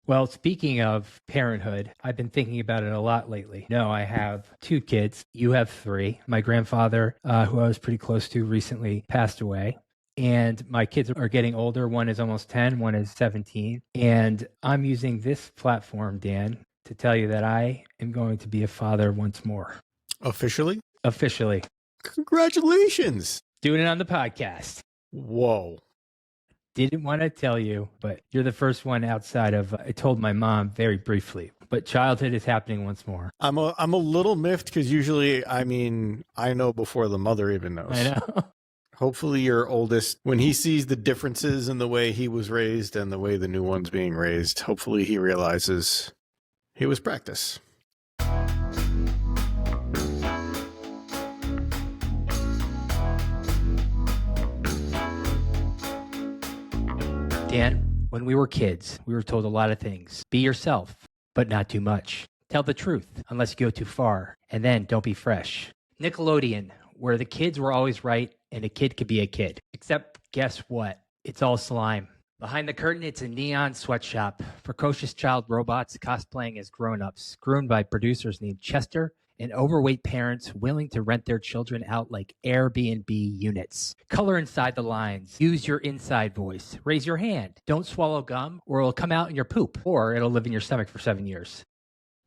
Well, speaking of parenthood, I've been thinking about it a lot lately. No, I have 2 kids. You have 3. My grandfather, who I was pretty close to recently, passed away. And my kids are getting older. One is almost 10, one is 17. And I'm using this platform, Dan, to tell you that I am going to be a father once more. Officially? Officially. Congratulations. Doing it on the podcast. Whoa. Didn't want to tell you, but you're the first one outside of, I told my mom very briefly, but childhood is happening once more. I'm a little miffed because usually, I know before the mother even knows. I know. Hopefully your oldest, when he sees the differences in the way he was raised and the way the new one's being raised, hopefully he realizes it was practice. Dan, when we were kids, we were told a lot of things. Be yourself, but not too much. Tell the truth, unless you go too far. And then don't be fresh. Nickelodeon, where the kids were always right and a kid could be a kid. Except, guess what? It's all slime. Behind the curtain, it's a neon sweatshop. Precocious child robots cosplaying as grown-ups, groomed by producers named Chester, and overweight parents willing to rent their children out like Airbnb units. Color inside the lines. Use your inside voice. Raise your hand. Don't swallow gum or it'll come out in your poop, or it'll live in your stomach for 7 years.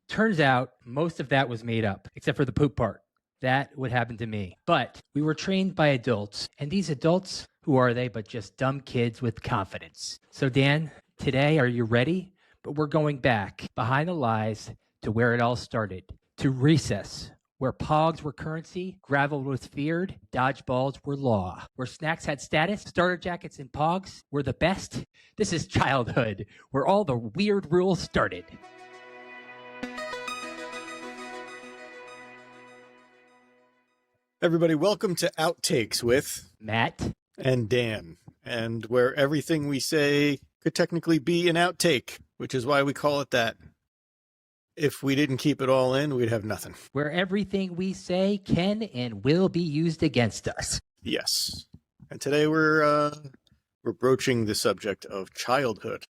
Turns out most of that was made up, except for the poop part. That would happen to me. But we were trained by adults, and these adults, who are they but just dumb kids with confidence? So Dan, today, are you ready? But we're going back, behind the lies, to where it all started. To recess, where pogs were currency, gravel was feared, dodgeballs were law. Where snacks had status, starter jackets and pogs were the best. This is childhood, where all the weird rules started. Everybody, welcome to Outtakes with Matt and Dan, and where everything we say could technically be an outtake, which is why we call it that. If we didn't keep it all in, we'd have nothing. Where everything we say can and will be used against us. Yes. And today we're broaching the subject of childhood.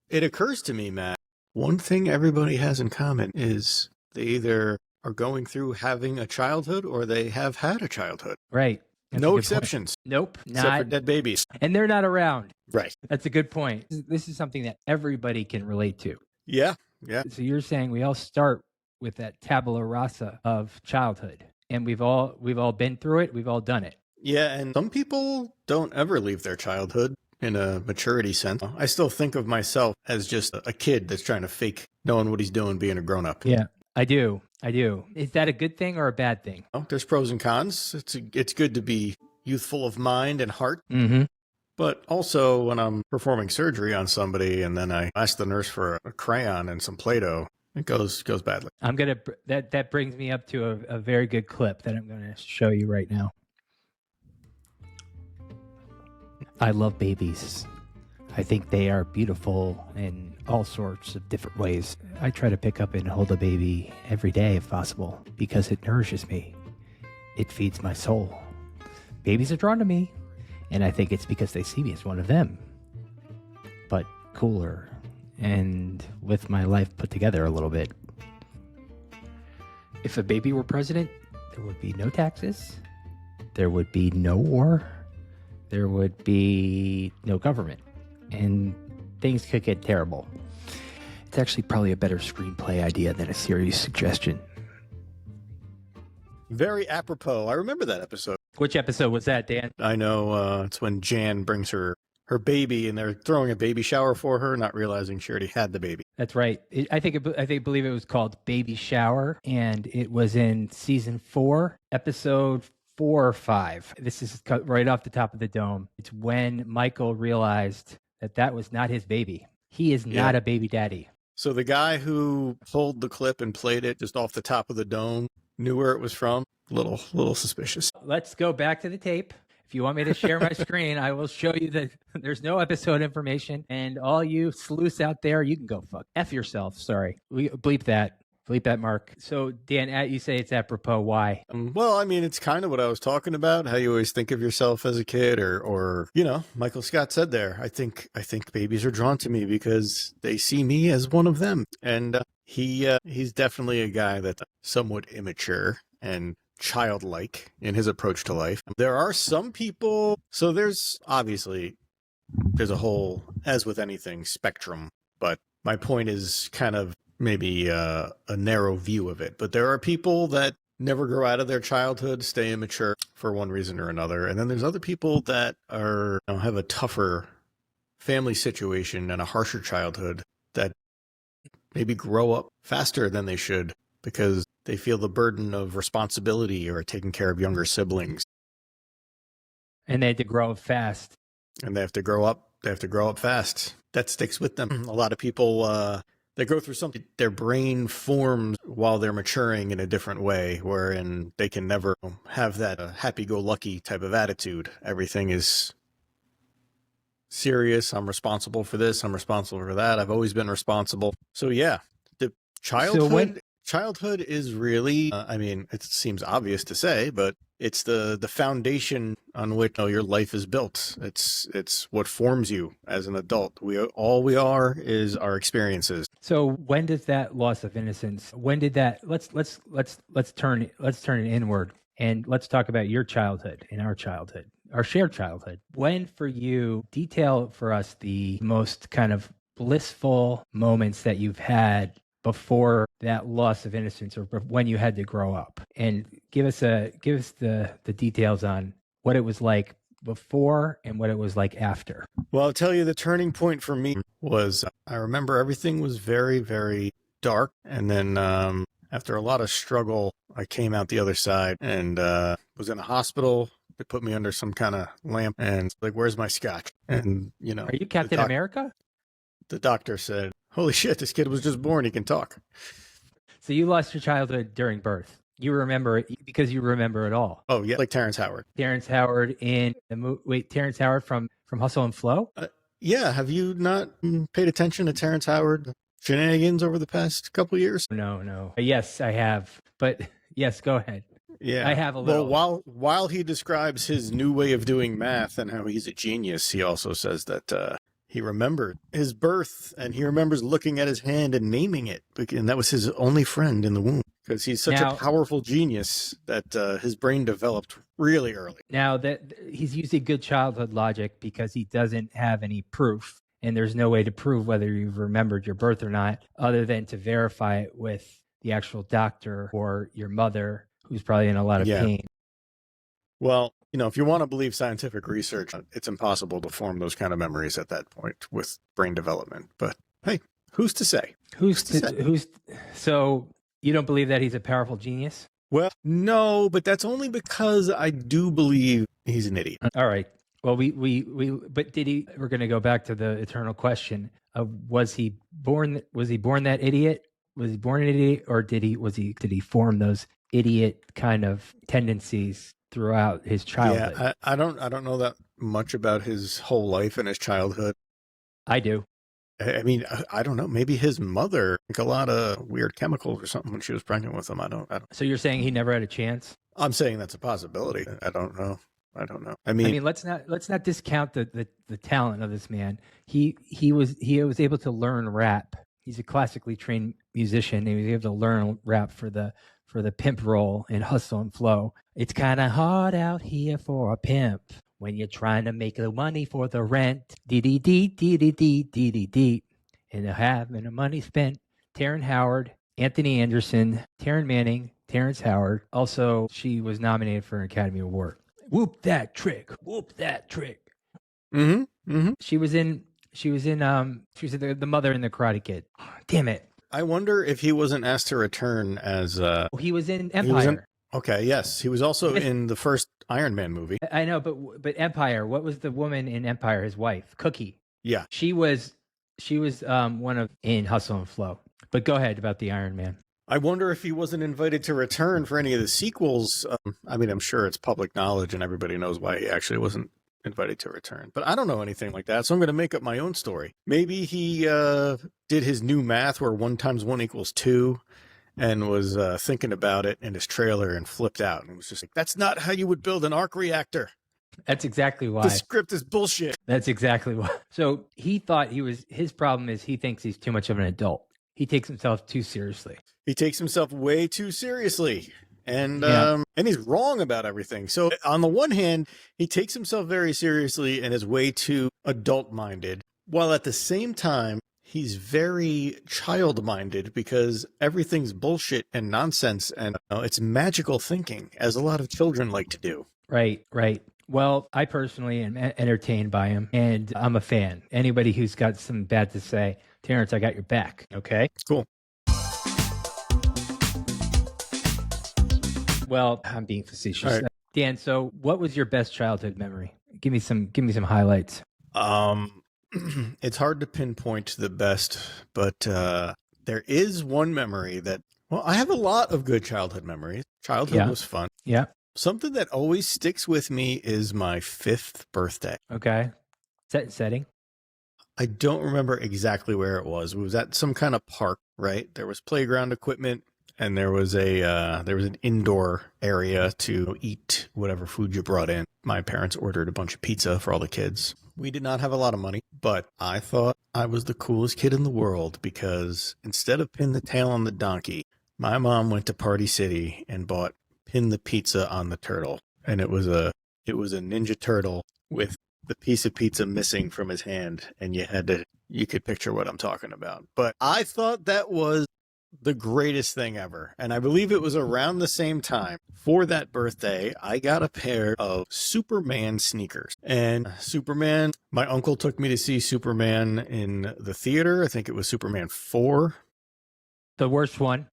It occurs to me, Matt, one thing everybody has in common is they either are going through having a childhood or they have had a childhood. Right. That's no exceptions. Point. Nope. Except for dead babies. And they're not around. Right. That's a good point. This is something that everybody can relate to. Yeah. Yeah. So you're saying we all start with that tabula rasa of childhood, and we've all been through it. We've all done it. Yeah. And some people don't ever leave their childhood in a maturity sense. I still think of myself as just a kid that's trying to fake knowing what he's doing, being a grown up. Yeah, I do. Is that a good thing or a bad thing? Oh, there's pros and cons. It's good to be youthful of mind and heart. Mm-hmm. But also when I'm performing surgery on somebody and then I ask the nurse for a crayon and some Play-Doh, it goes badly. That brings me up to a very good clip that I'm going to show you right now. I love babies. I think they are beautiful in all sorts of different ways. I try to pick up and hold a baby every day if possible because it nourishes me. It feeds my soul. Babies are drawn to me. And I think it's because they see me as one of them, but cooler and with my life put together a little bit. If a baby were president, there would be no taxes, there would be no war, there would be no government, and things could get terrible. It's actually probably a better screenplay idea than a series suggestion. Very apropos. I remember that episode. Which episode was that, Dan? I know it's when Jan brings her baby and they're throwing a baby shower for her, not realizing she already had the baby. That's right. I believe it was called Baby Shower, and it was in season 4, episode 4 or 5. This is right off the top of the dome. It's when Michael realized that was not his baby. He is not a baby daddy. So the guy who pulled the clip and played it just off the top of the dome knew where it was from. Little suspicious. Let's go back to the tape. If you want me to share my screen, I will show you that there's no episode information. And all you sleuths out there, you can go F yourself. Sorry. We bleep that. Bleep that, Mark. So, Dan, you say it's apropos. Why? Well, I mean, it's kind of what I was talking about, how you always think of yourself as a kid or, you know, Michael Scott said there, I think babies are drawn to me because they see me as one of them. And he's definitely a guy that's somewhat immature and childlike in his approach to life. There are some people, so there's a whole, as with anything, spectrum, but my point is kind of maybe a narrow view of it. But there are people that never grow out of their childhood, stay immature for one reason or another. And then there's other people that have a tougher family situation and a harsher childhood that maybe grow up faster than they should because they feel the burden of responsibility or taking care of younger siblings. And they had to grow up fast. And they have to grow up fast. That sticks with them. A lot of people, they go through something, their brain forms while they're maturing in a different way, wherein they can never have that happy-go-lucky type of attitude. Everything is serious. I'm responsible for this. I'm responsible for that. I've always been responsible. So yeah, the childhood is really, I mean, it seems obvious to say, but it's the foundation on which your life is built. It's what forms you as an adult. All we are is our experiences. So when does that loss of innocence? When did that? Let's turn it inward and let's talk about your childhood and our childhood, our shared childhood. When for you, detail for us the most kind of blissful moments that you've had before that loss of innocence or when you had to grow up, and give us the details on what it was like before and what it was like after. Well, I'll tell you, the turning point for me was, I remember everything was very, very dark. And then after a lot of struggle, I came out the other side and was in a hospital. They put me under some kind of lamp and like, where's my scotch? And, you know, are you Captain America? The doctor said, holy shit, this kid was just born. He can talk. So you lost your childhood during birth. You remember it because you remember it all. Oh, yeah. Like Terrence Howard. Terrence Howard in the movie. Wait, Terrence Howard from Hustle and Flow? Yeah. Have you not paid attention to Terrence Howard shenanigans over the past couple of years? No. Yes, I have. But yes, go ahead. Yeah. I have a little. Well, while he describes his new way of doing math and how he's a genius, he also says that he remembered his birth and he remembers looking at his hand and naming it. And that was his only friend in the womb because he's such a powerful genius that his brain developed really early. Now that he's using good childhood logic because he doesn't have any proof and there's no way to prove whether you've remembered your birth or not, other than to verify it with the actual doctor or your mother, who's probably in a lot of pain. Well, you know, if you want to believe scientific research, it's impossible to form those kind of memories at that point with brain development. But hey, who's to say? So you don't believe that he's a powerful genius? Well, no, but that's only because I do believe he's an idiot. All right. Well, but we're going to go back to the eternal question of, was he born that idiot? Was he born an idiot, or did he form those idiot kind of tendencies throughout his childhood? Yeah, I don't know that much about his whole life and his childhood. I do. I mean, I don't know. Maybe his mother took a lot of weird chemicals or something when she was pregnant with him. I don't. So you're saying he never had a chance? I'm saying that's a possibility. I don't know. I mean, let's not discount the talent of this man. He was able to learn rap. He's a classically trained musician. And he was able to learn rap for the pimp role in Hustle and Flow. It's kind of hard out here for a pimp when you're trying to make the money for the rent. Dee-dee-dee. And having the money spent. Terrence Howard, Anthony Anderson, Taryn Manning, Terrence Howard. Also, she was nominated for an Academy Award. Whoop that trick. Mm-hmm. Mm-hmm. She was in the mother in the Karate Kid. Damn it. I wonder if he wasn't asked to return as he was in Empire. Okay, yes. He was also in the first Iron Man movie. I know, but Empire, what was the woman in Empire, his wife? Cookie. Yeah. She was one of in Hustle and Flow. But go ahead about the Iron Man. I wonder if he wasn't invited to return for any of the sequels. I mean, I'm sure it's public knowledge and everybody knows why he actually wasn't invited to return. But I don't know anything like that, so I'm going to make up my own story. Maybe he did his new math where 1 × 1 = 2, and was thinking about it in his trailer and flipped out and was just like, that's not how you would build an arc reactor. That's exactly why. The script is bullshit. That's exactly why. So he thought his problem is he thinks he's too much of an adult. He takes himself too seriously. He takes himself way too seriously. And he's wrong about everything. So on the one hand, he takes himself very seriously and is way too adult-minded, while at the same time, he's very child-minded because everything's bullshit and nonsense, and it's magical thinking, as a lot of children like to do. Right. Well, I personally am entertained by him, and I'm a fan. Anybody who's got something bad to say, Terrence, I got your back. Okay? Cool. Well, I'm being facetious. All right. Dan, so what was your best childhood memory? Give me some highlights. It's hard to pinpoint the best, but there is one memory that, well, I have a lot of good childhood memories. Childhood was fun. Yeah. Something that always sticks with me is my 5th birthday. Okay. Setting? I don't remember exactly where it was. It was at some kind of park, right? There was playground equipment, and there was an indoor area to eat whatever food you brought in. My parents ordered a bunch of pizza for all the kids. We did not have a lot of money, but I thought I was the coolest kid in the world because instead of pin the tail on the donkey, my mom went to Party City and bought Pin the Pizza on the Turtle. And it was a Ninja Turtle with the piece of pizza missing from his hand, and you could picture what I'm talking about. But I thought that was the greatest thing ever. And I believe it was around the same time for that birthday, I got a pair of Superman sneakers. And Superman, my uncle took me to see Superman in the theater. I think it was Superman 4. The worst one.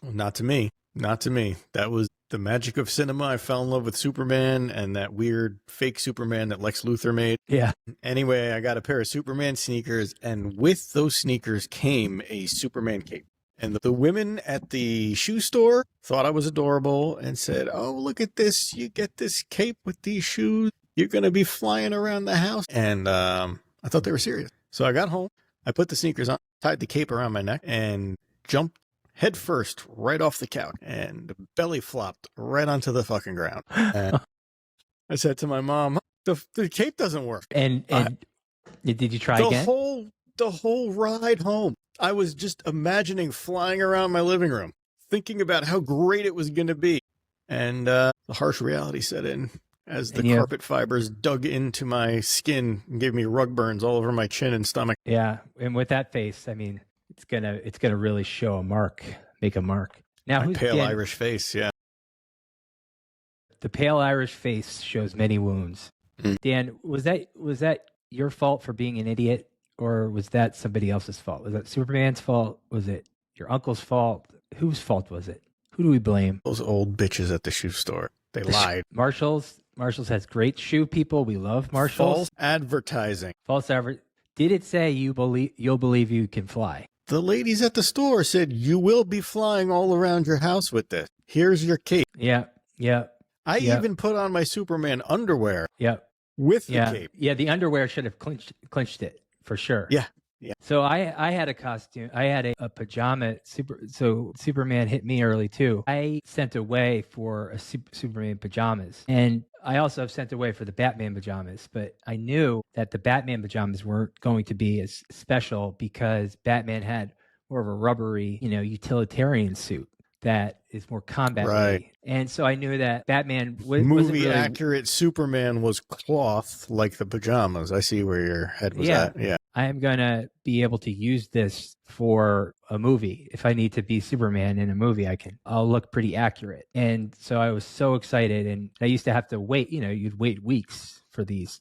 Well, not to me. That was the magic of cinema. I fell in love with Superman and that weird fake Superman that Lex Luthor made. Yeah. Anyway, I got a pair of Superman sneakers, and with those sneakers came a Superman cape. And the women at the shoe store thought I was adorable and said, oh, look at this. You get this cape with these shoes. You're going to be flying around the house. And I thought they were serious. So I got home. I put the sneakers on, tied the cape around my neck, and jumped headfirst right off the couch and belly flopped right onto the fucking ground. And I said to my mom, the cape doesn't work. And did you try again? The whole ride home, I was just imagining flying around my living room, thinking about how great it was going to be. And the harsh reality set in as the carpet fibers dug into my skin and gave me rug burns all over my chin and stomach. Yeah. And with that face, I mean, it's gonna really make a mark. Now, my pale Irish face, yeah. The pale Irish face shows many wounds. Dan, was that your fault for being an idiot, or was that somebody else's fault? Was that Superman's fault? Was it your uncle's fault? Whose fault was it? Who do we blame? Those old bitches at the shoe store. They lied. Marshall's has great shoe people. We love Marshall's. False advertising. Did it say you'll believe you can fly? The ladies at the store said, you will be flying all around your house with this. Here's your cape. Yeah. I even put on my Superman underwear. Yeah. With the cape. Yeah, the underwear should have clinched it for sure. Yeah. So I had a costume. I had a pajama. So Superman hit me early too. I sent away for a Superman pajamas, and I also have sent away for the Batman pajamas. But I knew that the Batman pajamas weren't going to be as special because Batman had more of a rubbery, utilitarian suit that is more combat ready. And so I knew that Batman movie accurate Superman was cloth like the pajamas. I see where your head was at. Yeah. I am going to be able to use this for a movie. If I need to be Superman in a movie, I'll look pretty accurate. And so I was so excited, and I used to have to wait, you'd wait weeks for these.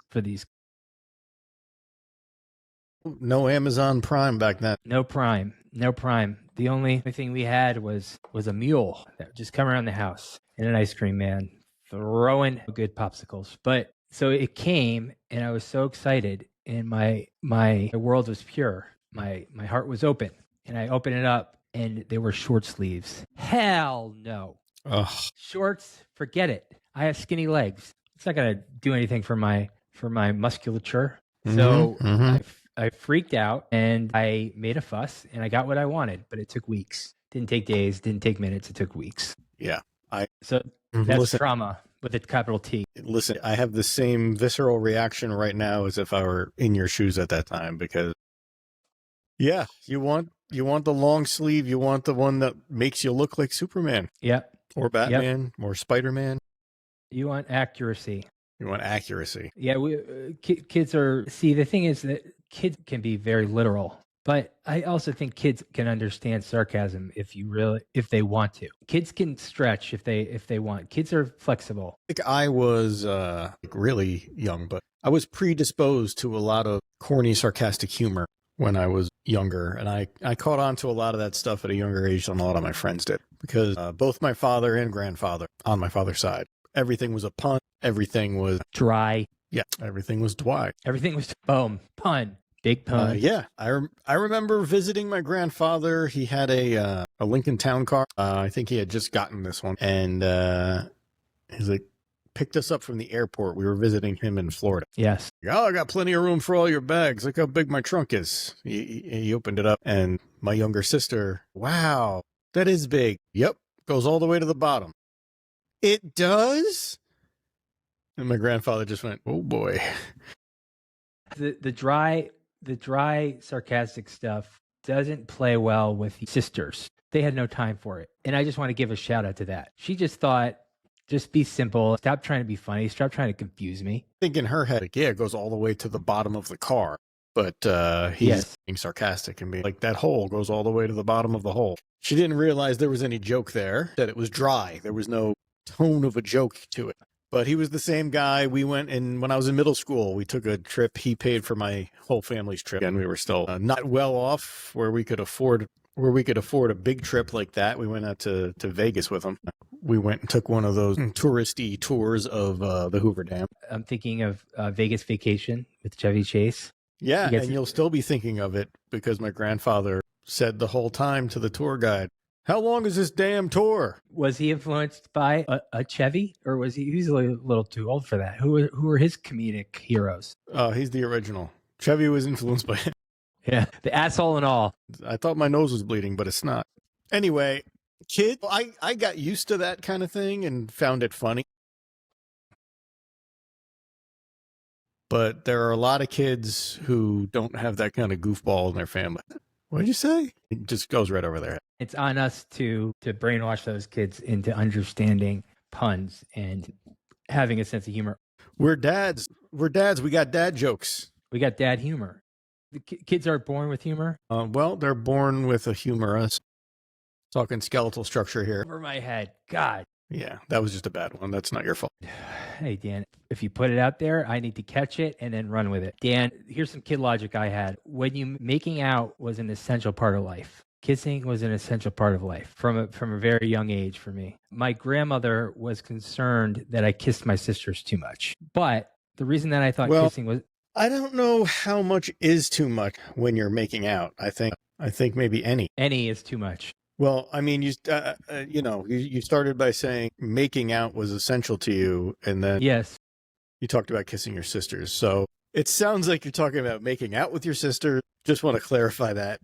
No Amazon Prime back then. No Prime. The only thing we had was a mule that would just come around the house and an ice cream man throwing good popsicles. But so it came, and I was so excited, and my world was pure. My heart was open, and I opened it up, and they were short sleeves. Hell no. Ugh. Shorts, forget it. I have skinny legs. It's not going to do anything for my musculature. So I freaked out and I made a fuss and I got what I wanted, but it took weeks. Didn't take days, didn't take minutes, it took weeks. Yeah. So that's trauma with a capital T. Listen, I have the same visceral reaction right now as if I were in your shoes at that time, because yeah, you want the long sleeve, you want the one that makes you look like Superman. Yep. Or Batman, or Spider-Man. You want accuracy. You want accuracy. Yeah, kids are, see, the thing is that kids can be very literal, but I also think kids can understand sarcasm if they want to. Kids can stretch if they want. Kids are flexible. I think I was really young, but I was predisposed to a lot of corny, sarcastic humor when I was younger, and I caught on to a lot of that stuff at a younger age than a lot of my friends did, because both my father and grandfather on my father's side, everything was a pun. Everything was dry. Yeah, everything was dry. Everything was boom, pun, big pun. Yeah, I remember visiting my grandfather. He had a Lincoln Town Car. I think he had just gotten this one, and he's like, picked us up from the airport. We were visiting him in Florida. Yes. Oh, I got plenty of room for all your bags. Look how big my trunk is. He opened it up, and my younger sister, wow, that is big. Yep, goes all the way to the bottom. It does? And my grandfather just went, oh boy. The dry sarcastic stuff doesn't play well with sisters. They had no time for it. And I just want to give a shout out to that. She just thought, just be simple. Stop trying to be funny. Stop trying to confuse me. I think in her head, like, yeah, it goes all the way to the bottom of the car. But he's being sarcastic and being like, that hole goes all the way to the bottom of the hole. She didn't realize there was any joke there, that it was dry. There was no tone of a joke to it. But he was the same guy. We went, and when I was in middle school, we took a trip. He paid for my whole family's trip, and we were still not well off where we could afford a big trip like that. We went out to Vegas with him. We went and took one of those touristy tours of the Hoover Dam. I'm thinking of Vegas Vacation with Chevy Chase. Yeah, and you'll still be thinking of it because my grandfather said the whole time to the tour guide, how long is this damn tour? Was he influenced by a Chevy, or was he's a little too old for that? Who were his comedic heroes? He's the original. Chevy was influenced by him. Yeah, the asshole and all. I thought my nose was bleeding, but it's not. Anyway, kid, I got used to that kind of thing and found it funny. But there are a lot of kids who don't have that kind of goofball in their family. What did you say? It just goes right over their head. It's on us to brainwash those kids into understanding puns and having a sense of humor. We're dads. We got dad jokes. We got dad humor. The kids are born with humor. Well, they're born with a humorous. Talking skeletal structure here. Over my head. God. Yeah, that was just a bad one. That's not your fault. Hey, Dan, if you put it out there, I need to catch it and then run with it. Dan, here's some kid logic I had. When making out was an essential part of life. Kissing was an essential part of life from a very young age for me. My grandmother was concerned that I kissed my sisters too much. But the reason that I thought kissing was... I don't know how much is too much when you're making out. I think maybe any. Any is too much. Well, I mean, you started by saying making out was essential to you, and then you talked about kissing your sisters. So it sounds like you're talking about making out with your sister. Just want to clarify that.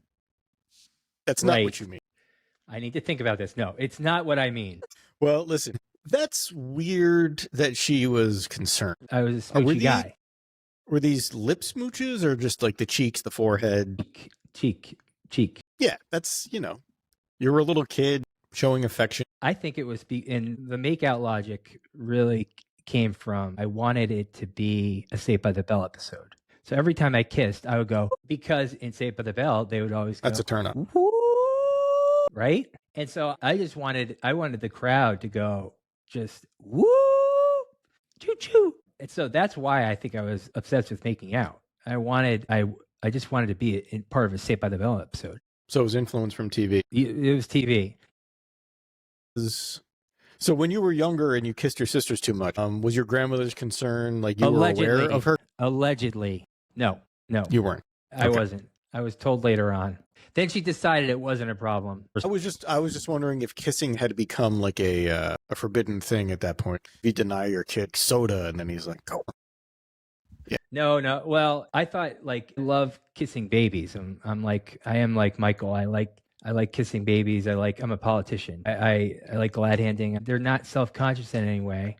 That's not what you mean. I need to think about this. No, it's not what I mean. Well, listen, that's weird that she was concerned. I was a smoochy guy. Were these lip smooches or just like the cheeks, the forehead? Cheek. Yeah, that's, you're a little kid showing affection. I think it was, and the make-out logic really came from, I wanted it to be a Saved by the Bell episode. So every time I kissed, I would go, because in Saved by the Bell, they would always go, that's a turn up. Right? And so I wanted the crowd to go just, woo, choo-choo. And so that's why I think I was obsessed with making out. I just wanted to be part of a Saved by the Bell episode. So it was influence from TV. It was TV. So when you were younger and you kissed your sisters too much, was your grandmother's concern like you were aware of her? Allegedly. No. You weren't. I wasn't. I was told later on. Then she decided it wasn't a problem. I was just wondering if kissing had become like a forbidden thing at that point. If you deny your kid soda and then he's like, go. No. Well, I thought like I love kissing babies. I am like Michael. I like kissing babies. I'm a politician. I like glad handing. They're not self-conscious in any way,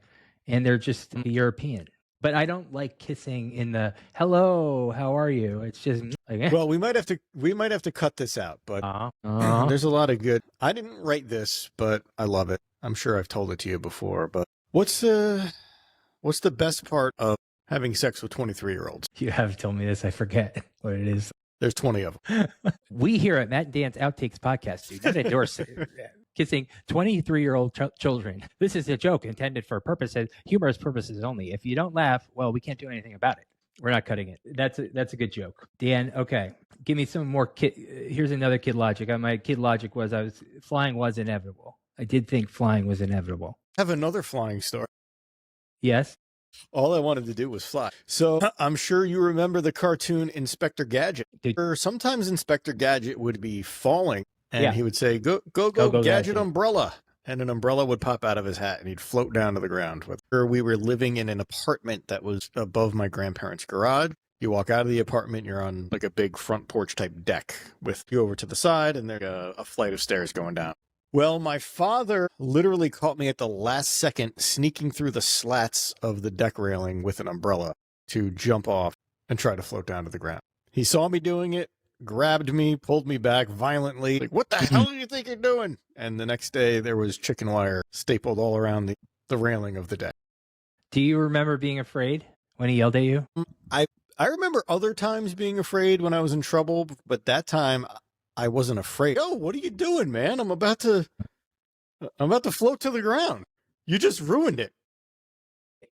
and they're just European. But I don't like kissing in the hello, how are you? It's just like Well, we might have to cut this out, but there's a lot of good. I didn't write this, but I love it. I'm sure I've told it to you before, but what's the best part of having sex with 23-year-olds? You have told me this. I forget what it is. There's 20 of them. We here at Matt and Dan's Outtakes podcast do not endorse kissing 23-year-old children. This is a joke intended for humorous purposes only. If you don't laugh, well, we can't do anything about it. We're not cutting it. That's a good joke. Dan, okay. Give me some more here's another kid logic. My kid logic was flying was inevitable. I did think flying was inevitable. I have another flying story. Yes. All I wanted to do was fly. So I'm sure you remember the cartoon Inspector Gadget. Sometimes Inspector Gadget would be falling and he would say, go, Gadget umbrella. And an umbrella would pop out of his hat and he'd float down to the ground. We were living in an apartment that was above my grandparents' garage. You walk out of the apartment, you're on like a big front porch type deck with you over to the side and there's a flight of stairs going down. Well, my father literally caught me at the last second sneaking through the slats of the deck railing with an umbrella to jump off and try to float down to the ground. He saw me doing it, grabbed me, pulled me back violently. Like, what the hell do you think you're doing? And the next day there was chicken wire stapled all around the railing of the deck. Do you remember being afraid when he yelled at you? I remember other times being afraid when I was in trouble, but that time I wasn't afraid. Oh, what are you doing, man? I'm about to float to the ground. You just ruined it.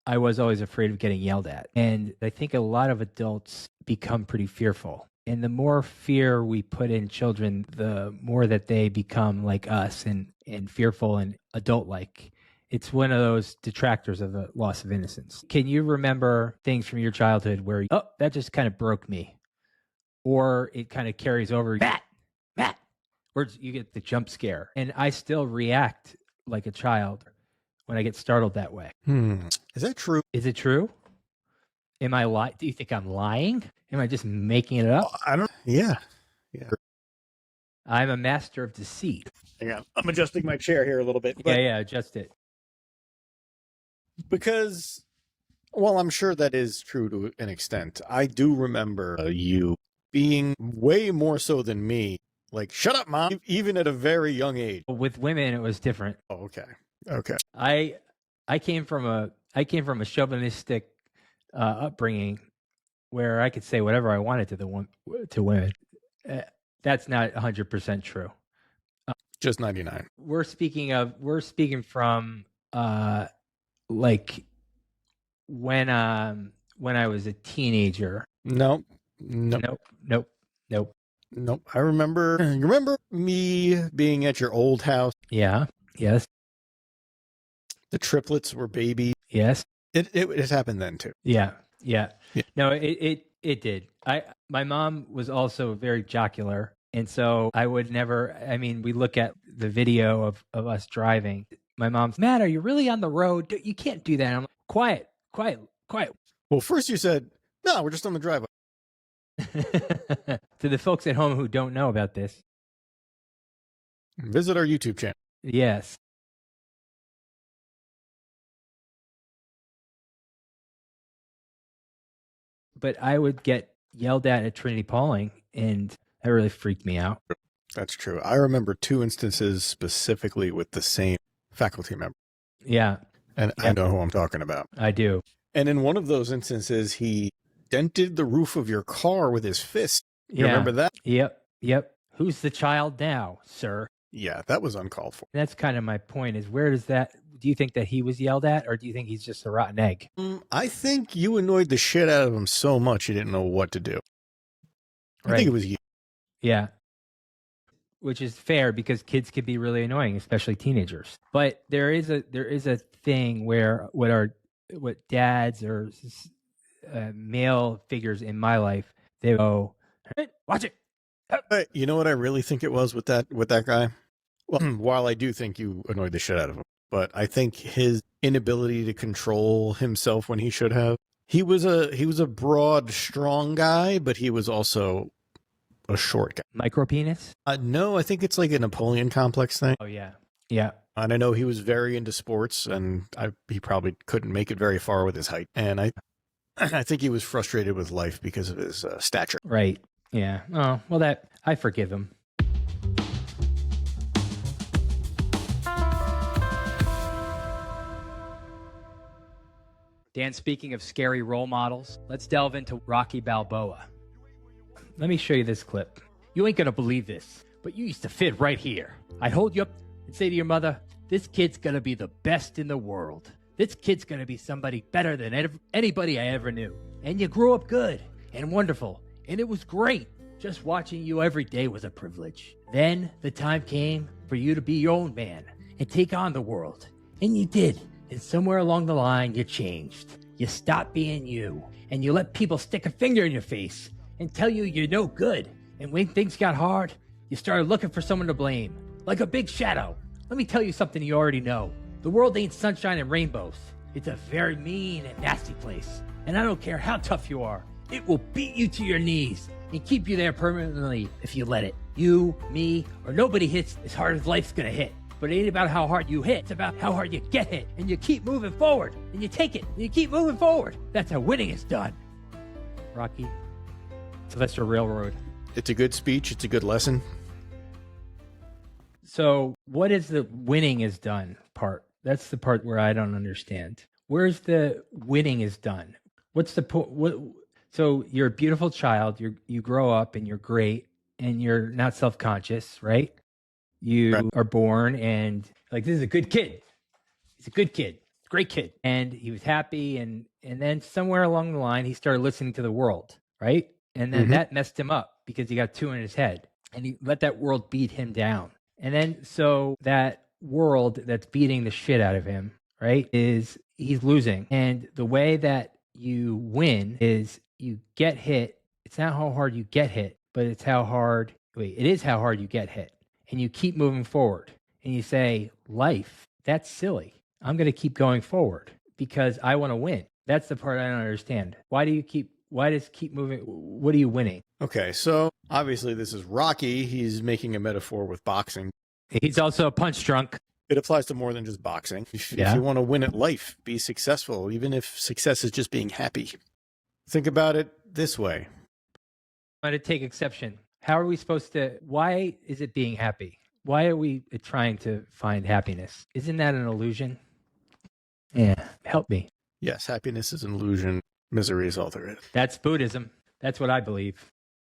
I was always afraid of getting yelled at. And I think a lot of adults become pretty fearful. And the more fear we put in children, the more that they become like us and fearful and adult-like. It's one of those detractors of the loss of innocence. Can you remember things from your childhood where, that just kind of broke me? Or it kind of carries over, Matt, where you get the jump scare. And I still react like a child when I get startled that way. Is that true? Is it true? Am I lying? Do you think I'm lying? Am I just making it up? I don't. Yeah. I'm a master of deceit. Yeah. I'm adjusting my chair here a little bit. Yeah, adjust it. Because, well, I'm sure that is true to an extent. I do remember you being way more so than me. Like, shut up, Mom, even at a very young age. With women, it was different. Oh, okay. I came from a chauvinistic upbringing where I could say whatever I wanted to women. That's not 100% true. Just 99. We're speaking from like when I was a teenager. Nope. I remember. You remember me being at your old house? Yeah. Yes. The triplets were babies. Yes. It happened then too. Yeah. No, it did. My mom was also very jocular, and so I would never. I mean, we look at the video of us driving. My mom's, Matt, are you really on the road? You can't do that. I'm like, quiet. Well, first you said, no, we're just on the driveway. To the folks at home who don't know about this, visit our YouTube channel. Yes. But I would get yelled at Trinity Pauling, and that really freaked me out. That's true. I remember 2 instances specifically with the same faculty member. Yeah. And I know who I'm talking about. I do. And in one of those instances, he dented the roof of your car with his fist. You remember that? Yep. Who's the child now, sir? Yeah, that was uncalled for. That's kind of my point is do you think that he was yelled at, or do you think he's just a rotten egg? I think you annoyed the shit out of him so much he didn't know what to do. I think it was you. Yeah. Which is fair because kids can be really annoying, especially teenagers. But there is a thing where what dads or male figures in my life, they go, hey, watch it. You know what I really think it was with that guy? Well, while I do think you annoyed the shit out of him, but I think his inability to control himself when he should have, He was a broad, strong guy, but he was also a short guy. Micro penis? No, I think it's like a Napoleon complex thing. Oh, yeah. Yeah. And I know he was very into sports, and he probably couldn't make it very far with his height. And I think he was frustrated with life because of his stature. Right. Yeah. Oh, well, I forgive him. Dan, speaking of scary role models, let's delve into Rocky Balboa. Let me show you this clip. You ain't gonna believe this, but you used to fit right here. I'd hold you up and say to your mother, this kid's gonna be the best in the world. This kid's gonna be somebody better than anybody I ever knew. And you grew up good and wonderful, and it was great. Just watching you every day was a privilege. Then the time came for you to be your own man and take on the world. And you did. And somewhere along the line, you changed. You stopped being you, and you let people stick a finger in your face and tell you you're no good. And when things got hard, you started looking for someone to blame, like a big shadow. Let me tell you something you already know. The world ain't sunshine and rainbows. It's a very mean and nasty place. And I don't care how tough you are, it will beat you to your knees and keep you there permanently if you let it. You, me, or nobody hits as hard as life's gonna hit. But it ain't about how hard you hit. It's about how hard you get hit. And you keep moving forward. And you take it. And you keep moving forward. That's how winning is done. Rocky. Sylvester Railroad. It's a good speech. It's a good lesson. So what is the winning is done part? That's the part where I don't understand. Where's the winning is done? What's the point? So you're a beautiful child. You grow up and you're great. And you're not self-conscious, right? You are born and like, this is a good kid. He's a good kid, great kid. And he was happy. And then somewhere along the line, he started listening to the world, right? And then that messed him up because he got two in his head and he let that world beat him down. And then, so that world that's beating the shit out of him, right, is he's losing. And the way that you win is you get hit. It's not how hard you get hit, but it's how hard you get hit. And you keep moving forward and you say, life, that's silly. I'm going to keep going forward because I want to win. That's the part I don't understand. Why does keep moving? What are you winning? Okay. So obviously this is Rocky. He's making a metaphor with boxing. He's also a punch drunk. It applies to more than just boxing. If you want to win at life, be successful, even if success is just being happy. Think about it this way. I'm going to take exception. How are we supposed to, why is it being happy? Why are we trying to find happiness? Isn't that an illusion? Yeah, help me. Yes, happiness is an illusion. Misery is all there is. That's Buddhism. That's what I believe.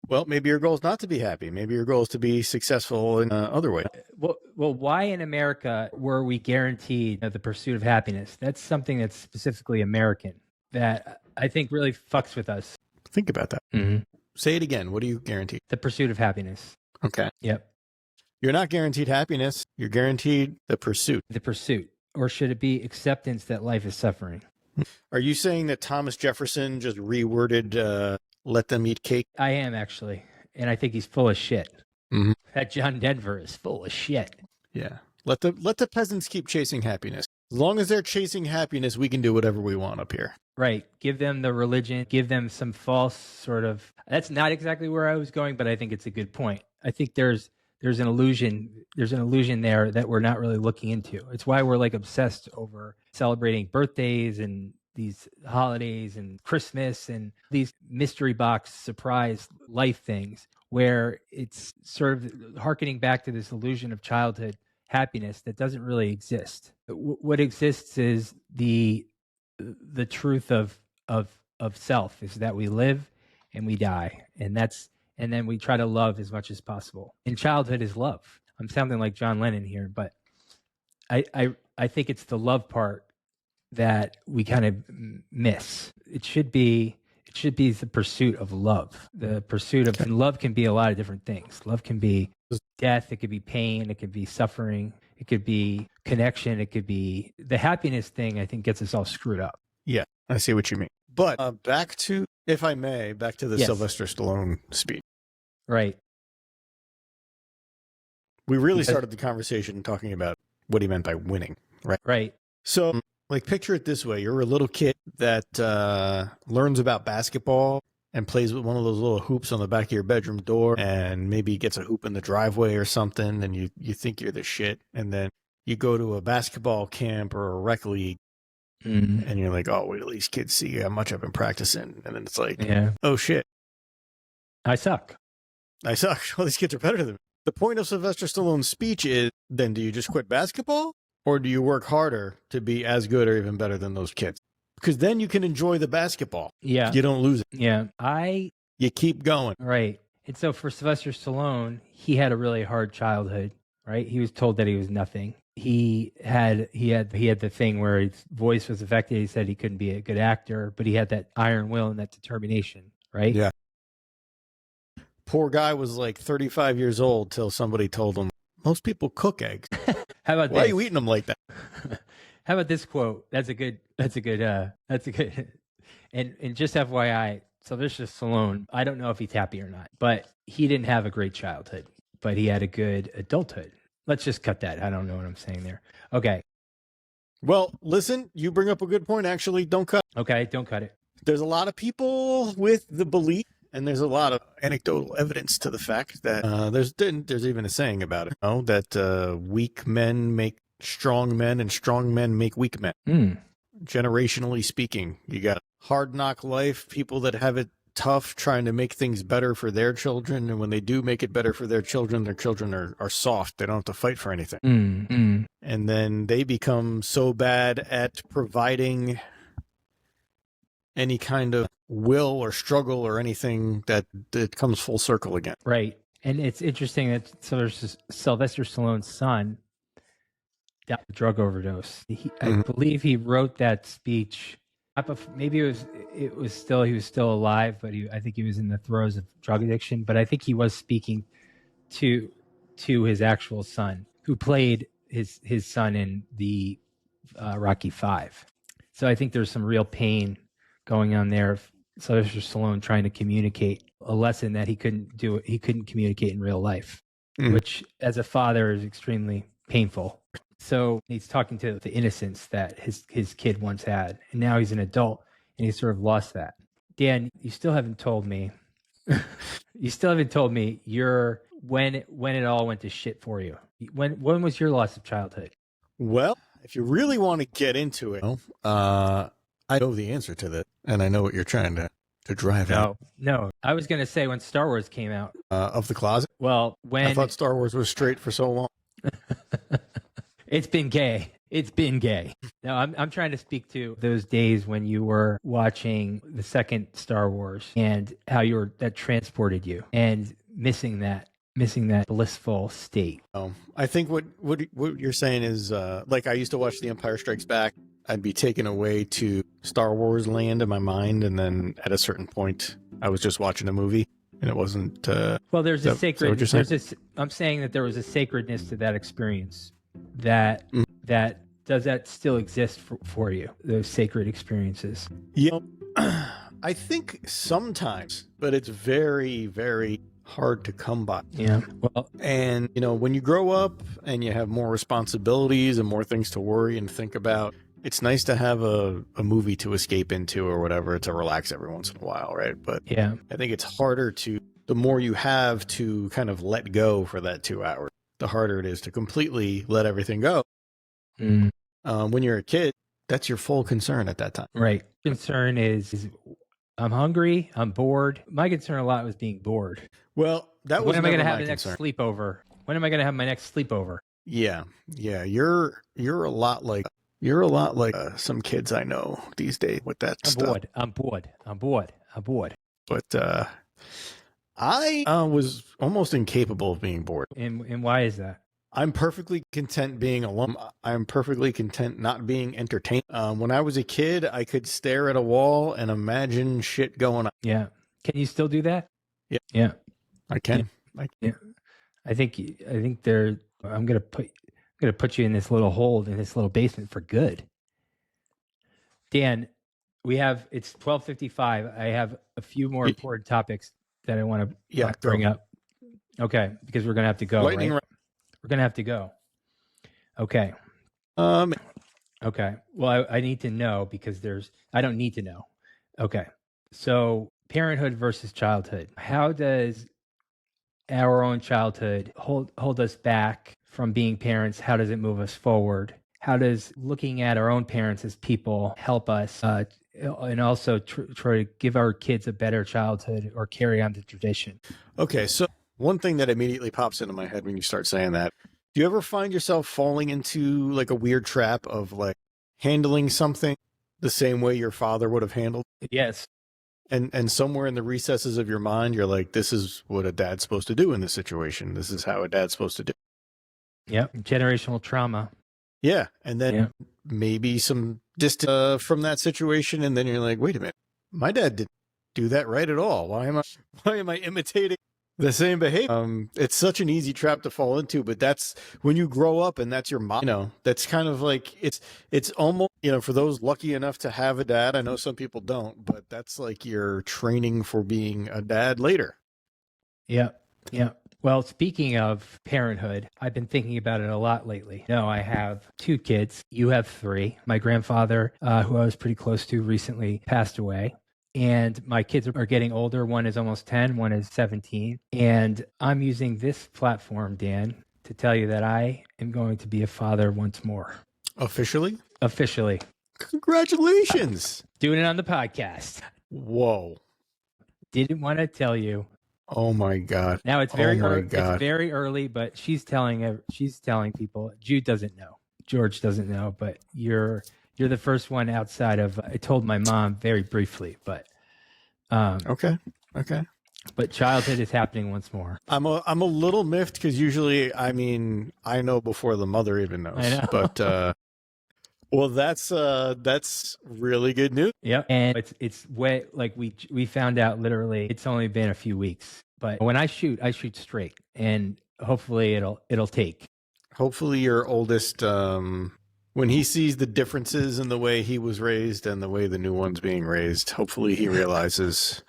Well, maybe your goal is not to be happy. Maybe your goal is to be successful in other ways. Well, why in America were we guaranteed the pursuit of happiness? That's something that's specifically American that I think really fucks with us. Think about that. Mm-hmm. Say it again. What do you guarantee? The pursuit of happiness. Okay. Yep. You're not guaranteed happiness. You're guaranteed the pursuit. The pursuit. Or should it be acceptance that life is suffering? Are you saying that Thomas Jefferson just reworded let them eat cake? I am, actually. And I think he's full of shit. Mm-hmm. That John Denver is full of shit. Yeah. Let the peasants keep chasing happiness. As long as they're chasing happiness, we can do whatever we want up here. Right. Give them the religion, give them some false sort of, that's not exactly where I was going, but I think it's a good point. I think there's an illusion there that we're not really looking into. It's why we're like obsessed over celebrating birthdays and these holidays and Christmas and these mystery box surprise life things where it's sort of hearkening back to this illusion of childhood happiness that doesn't really exist. What exists is the truth of self is that we live and we die, and then we try to love as much as possible. And childhood is love. I'm sounding like John Lennon here, but I think it's the love part that we kind of miss. It should be the pursuit of love. The pursuit of, and love can be a lot of different things. Love can be death, it could be pain, it could be suffering, it could be connection, it could be the happiness thing. I think gets us all screwed up. Yeah, I see what you mean. But back to, if I may, back to the Sylvester Stallone speech. Right. We really started the conversation talking about what he meant by winning, right? Right. So Like, picture it this way. You're a little kid that learns about basketball and plays with one of those little hoops on the back of your bedroom door, and maybe gets a hoop in the driveway or something, and you think you're the shit. And then you go to a basketball camp or a rec league, and you're like, oh, wait till these kids see how much I've been practicing. And then it's like, oh, shit. I suck. All these kids are better than me. The point of Sylvester Stallone's speech is, then do you just quit basketball? Or do you work harder to be as good or even better than those kids? Because then you can enjoy the basketball. Yeah. You don't lose it. Yeah. You keep going. Right. And so for Sylvester Stallone, he had a really hard childhood, right? He was told that he was nothing. He had the thing where his voice was affected. He said he couldn't be a good actor, but he had that iron will and that determination, right? Yeah. Poor guy was like 35 years old till somebody told him, most people cook eggs. How about Why are you eating them like that? How about this quote? That's a good. And just FYI, Sylvester Stallone, I don't know if he's happy or not, but he didn't have a great childhood, but he had a good adulthood. Let's just cut that. I don't know what I'm saying there. Okay. Well, listen, you bring up a good point. Actually, don't cut. Okay, don't cut it. There's a lot of people with the belief, and there's a lot of anecdotal evidence to the fact that there's even a saying about it, that weak men make strong men and strong men make weak men. Generationally speaking, you got hard knock life, people that have it tough trying to make things better for their children. And when they do make it better for their children are soft. They don't have to fight for anything. And then they become so bad at providing any kind of will or struggle or anything that it comes full circle again. Right. And it's interesting that Sylvester Stallone's son died of a drug overdose. I believe he wrote that speech. Maybe he was still alive, but I think he was in the throes of drug addiction. But I think he was speaking to his actual son, who played his son in the Rocky V. So I think there's some real pain going on there of Sylvester Stallone trying to communicate a lesson that he couldn't do. He couldn't communicate in real life, which as a father is extremely painful. So he's talking to the innocence that his kid once had, and now he's an adult and he's sort of lost that. Dan, you still haven't told me. When it all went to shit for you. When was your loss of childhood? Well, if you really want to get into it, I know the answer to that, and I know what you're trying to drive at. No. I was going to say when Star Wars came out. Of the closet? Well, I thought Star Wars was straight for so long. It's been gay. No, I'm trying to speak to those days when you were watching the second Star Wars and how that transported you and missing that blissful state. I think what you're saying is like I used to watch The Empire Strikes Back. I'd be taken away to Star Wars land in my mind, and then at a certain point, I was just watching a movie, and it wasn't. Well, there's a sacred. I'm saying that there was a sacredness to that experience. That does that still exist for you? Those sacred experiences. Yeah, I think sometimes, but it's very, very hard to come by. Yeah. Well, and when you grow up and you have more responsibilities and more things to worry and think about, it's nice to have a movie to escape into or whatever to relax every once in a while, right? But yeah, I think it's harder the more you have to kind of let go for that 2 hours, the harder it is to completely let everything go. When you're a kid, that's your full concern at that time. Right. Concern is I'm hungry, I'm bored. My concern a lot was being bored. Well, that was when am I going to have the next sleepover? When am I going to have my next sleepover? Yeah. You're a lot like some kids I know these days with that stuff. I'm bored. But I was almost incapable of being bored. And why is that? I'm perfectly content being alone. I'm perfectly content not being entertained. When I was a kid, I could stare at a wall and imagine shit going on. Yeah. Can you still do that? Yeah. Yeah. I can. Yeah. I think I'm gonna put you in this little hole in this little basement for good. Dan, it's 12:55. I have a few more important topics that I want to bring up. Okay, because we're gonna have to go. Lightning right? We're gonna have to go. Okay. All Okay. Well, I need to know because I don't need to know. Okay. So parenthood versus childhood. How does our own childhood hold us back from being parents? How does it move us forward? How does looking at our own parents as people help us and also try to give our kids a better childhood or carry on the tradition? Okay, so one thing that immediately pops into my head when you start saying that, do you ever find yourself falling into like a weird trap of like handling something the same way your father would have handled? Yes. And somewhere in the recesses of your mind, you're like, this is what a dad's supposed to do in this situation. This is how a dad's supposed to do. Yep. Generational trauma. Yeah. And then maybe some distance from that situation. And then you're like, wait a minute, my dad didn't do that right at all. Why am I imitating the same behavior? It's such an easy trap to fall into, but that's when you grow up and that's your mom, that's kind of like, it's almost, for those lucky enough to have a dad, I know some people don't, but that's like your training for being a dad later. Yeah. Yeah. Well, speaking of parenthood, I've been thinking about it a lot lately. No, I have 2 kids. You have 3. My grandfather, who I was pretty close to recently, passed away. And my kids are getting older. One is almost 10, one is 17. And I'm using this platform, Dan, to tell you that I am going to be a father once more. Officially? Officially. Congratulations. Doing it on the podcast. Whoa. Didn't want to tell you. Oh my God. Now it's very early, but she's telling people. Jude doesn't know. George doesn't know, but you're the first one outside of, I told my mom very briefly, but okay. But childhood is happening once more. I'm a little miffed because usually, I know before the mother even knows. I know. But well, that's really good news. Yeah, and it's way like we found out literally it's only been a few weeks. But when I shoot straight, and hopefully it'll take. Hopefully your oldest, when he sees the differences in the way he was raised and the way the new one's being raised, hopefully he realizes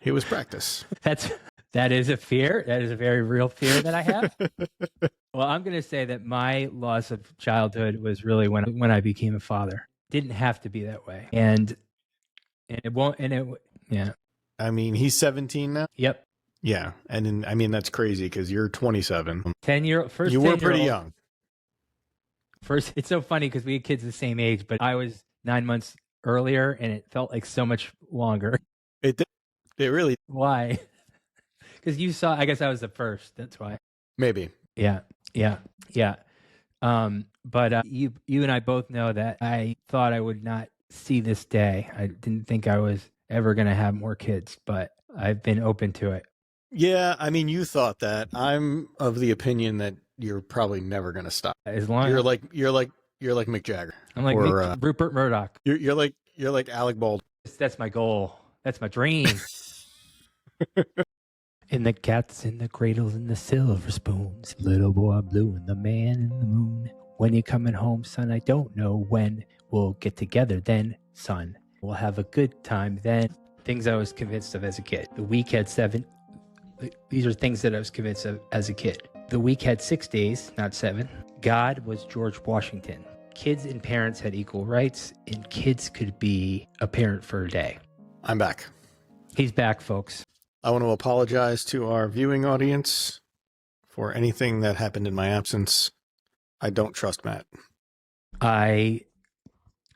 it was practice. That is a fear. That is a very real fear that I have. Well, I'm going to say that my loss of childhood was really when I became a father. Didn't have to be that way, and it won't. Yeah. He's 17 now. Yep. Yeah, and that's crazy because you're 27. 10-year first. You were pretty young. First, it's so funny because we had kids the same age, but I was 9 months earlier, and it felt like so much longer. It did. It really. Why? Because you saw. I guess I was the first. That's why. Maybe. Yeah. But you and I both know that I thought I would not see this day. I didn't think I was ever going to have more kids, but I've been open to it. Yeah, you thought that. I'm of the opinion that you're probably never going to stop. As long you're like Mick Jagger. I'm like Rupert Murdoch. You're like Alec Baldwin. That's my goal. That's my dream. And the cats in the cradles and the silver spoons, little boy blue and the man in the moon. When you're coming home, son, I don't know when. We'll get together then, son. We'll have a good time then. Things I was convinced of as a kid. The week had 7. These are things that I was convinced of as a kid. The week had 6 days, not 7. God was George Washington. Kids and parents had equal rights, and kids could be a parent for a day. I'm back. He's back, folks. I want to apologize to our viewing audience for anything that happened in my absence. I don't trust Matt. I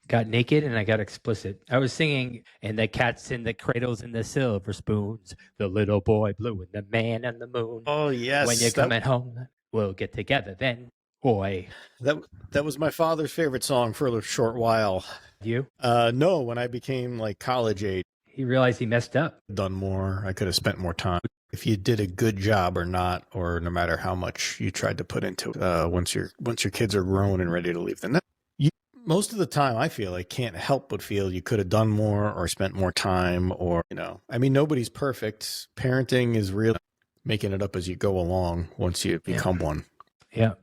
got naked and I got explicit. I was singing, and the cats in the cradles and the silver spoons, the little boy blue and the man on the moon. Oh, yes. When you're coming home, we'll get together then, boy. That was my father's favorite song for a short while. You? No, when I became like college age. He realized he messed up. Done more. I could have spent more time. If you did a good job or not, or no matter how much you tried to put into it, once your kids are grown and ready to leave the nest, most of the time I feel like can't help but feel you could have done more or spent more time, or nobody's perfect. Parenting is really making it up as you go along once you become one. Yeah.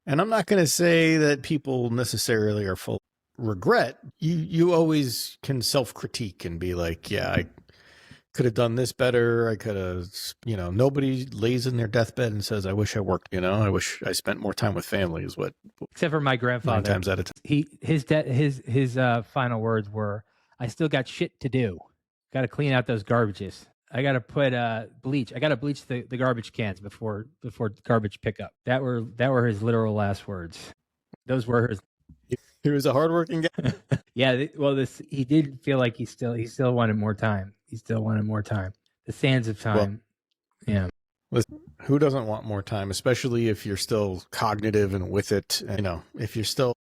And I'm not going to say that people necessarily are full of regret. You always can self-critique and be like, yeah, could have done this better. I could have, nobody lays in their deathbed and says, I wish I worked, I wish I spent more time with family is what. Except for my grandfather. 9 times out of 10. His final words were, I still got shit to do. Got to clean out those garbages. I got to put bleach. I got to bleach the garbage cans before garbage pickup. That were his literal last words. Those were his. He was a hardworking guy. Yeah. He did feel like he still wanted more time. He still wanted more time. The sands of time. Well, yeah. Listen, who doesn't want more time, especially if you're still cognitive and with it? And, if you're still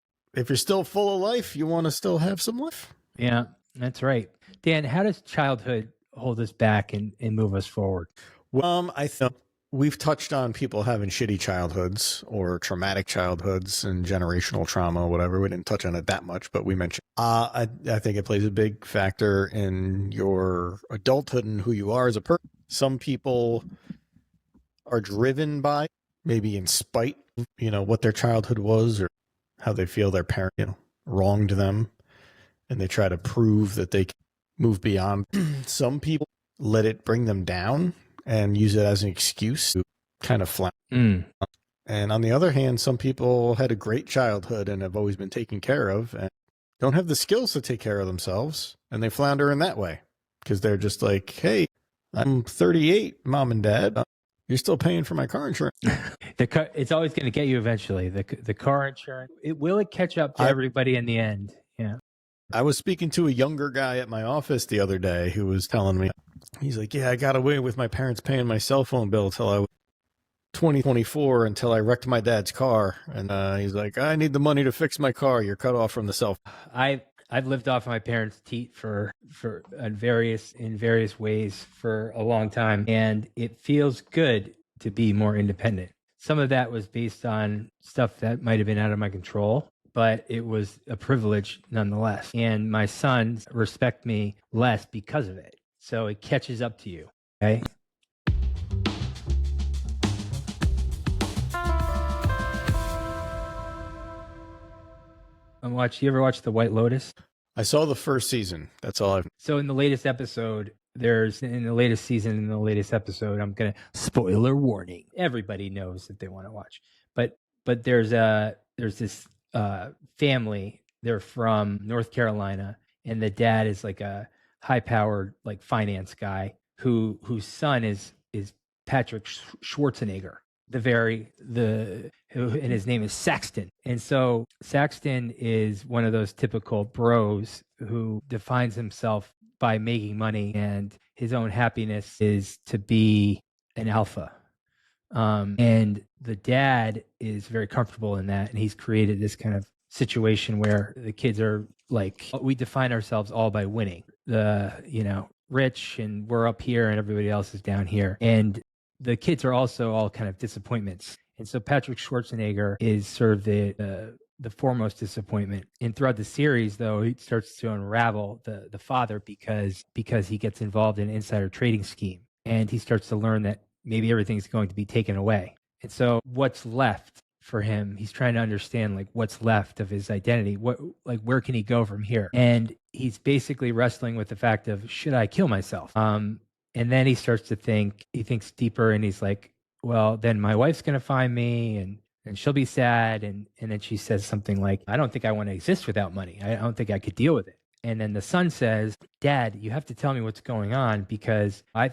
full of life, you want to still have some life. Yeah, that's right. Dan, how does childhood hold us back and move us forward? Well, I think we've touched on people having shitty childhoods or traumatic childhoods and generational trauma, whatever. We didn't touch on it that much, but we mentioned. I think it plays a big factor in your adulthood and who you are as a person. Some people are driven by, maybe in spite, what their childhood was or how they feel their parent, wronged them, and they try to prove that they can move beyond. Some people let it bring them down and use it as an excuse to kind of flounder. And on the other hand, some people had a great childhood and have always been taken care of and don't have the skills to take care of themselves, and they flounder in that way because they're just like, hey, I'm 38, mom and dad. You're still paying for my car insurance. It's always going to get you eventually. The car insurance. Will it catch up to everybody in the end? Yeah. I was speaking to a younger guy at my office the other day who was telling me, he's like, yeah, I got away with my parents paying my cell phone bill till I was 2024 until I wrecked my dad's car. And he's like, I need the money to fix my car. You're cut off from the cell phone. I've lived off my parents' teat in various ways for a long time, and it feels good to be more independent. Some of that was based on stuff that might have been out of my control, but it was a privilege nonetheless. And my sons respect me less because of it. So it catches up to you. Okay. You ever watch The White Lotus? I saw the first season. That's all I've. So in the latest episode, I'm gonna spoiler warning. Everybody knows that they want to watch, but there's this family. They're from North Carolina, and the dad is like a high-powered like finance guy whose son is Patrick Schwarzenegger. And his name is Saxton. And so Saxton is one of those typical bros who defines himself by making money, and his own happiness is to be an alpha. And the dad is very comfortable in that. And he's created this kind of situation where the kids are like, we define ourselves all by winning, rich, and we're up here and everybody else is down here. And the kids are also all kind of disappointments. And so Patrick Schwarzenegger is sort of the foremost disappointment. And throughout the series, though, he starts to unravel the father because he gets involved in an insider trading scheme. And he starts to learn that maybe everything's going to be taken away. And so what's left for him, he's trying to understand like what's left of his identity. Where can he go from here? And he's basically wrestling with the fact of, should I kill myself? And then he starts to thinks deeper, and he's like, well, then my wife's going to find me and she'll be sad. And then she says something like, I don't think I want to exist without money. I don't think I could deal with it. And then the son says, Dad, you have to tell me what's going on, because I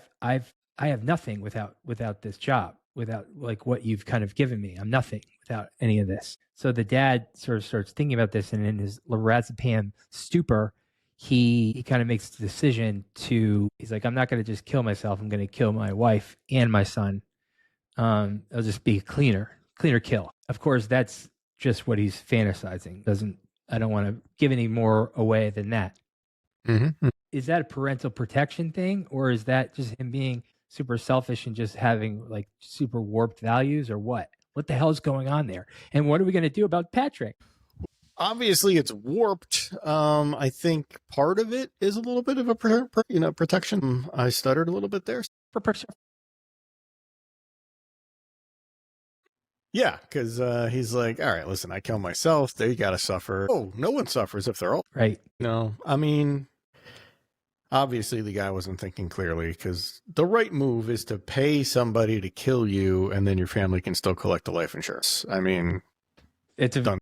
have nothing without this job, without like what you've kind of given me. I'm nothing without any of this. So the dad sort of starts thinking about this, and in his lorazepam stupor, he kind of makes the decision he's like, I'm not going to just kill myself. I'm going to kill my wife and my son. It'll just be a cleaner kill. Of course, that's just what he's fantasizing. I don't want to give any more away than that. Mm-hmm. Is that a parental protection thing, or is that just him being super selfish and just having like super warped values, or what? What the hell is going on there? And what are we going to do about Patrick? Obviously, it's warped. I think part of it is a little bit of a protection. I stuttered a little bit there. Yeah, because he's like, all right, listen, I kill myself. They got to suffer. Oh, no one suffers if they're all right. I mean, Obviously, the guy wasn't thinking clearly, because the right move is to pay somebody to kill you, and then your family can still collect the life insurance. I mean, It's a done.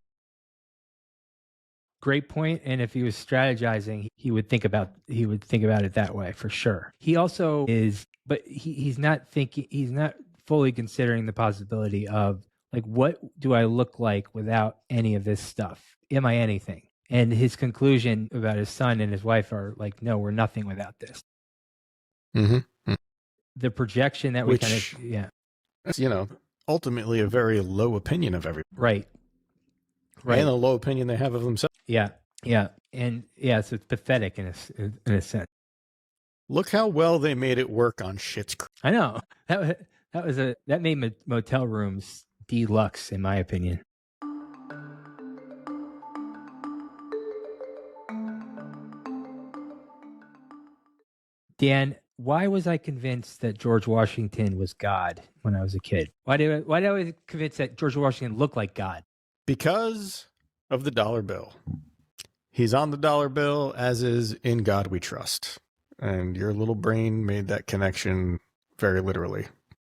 great point, and if he was strategizing, he would think about it that way for sure. He also is, but he's not fully considering the possibility of, like, what do I look like without any of this stuff? Am I anything? And his conclusion about his son and his wife are like, no, we're nothing without this. Mm-hmm. The projection that we kind of, yeah. That's, ultimately a very low opinion of everybody. Right. Right. And a low opinion they have of themselves. Yeah. Yeah. And yeah, so it's pathetic in a sense. Look how well they made it work on Schitt's Creek. I know. That made motel rooms deluxe, in my opinion. Dan, why was I convinced that George Washington was God when I was a kid? Why did I was convinced that George Washington looked like God? Because of the dollar bill. He's on the dollar bill, as is In God We Trust. And your little brain made that connection very literally.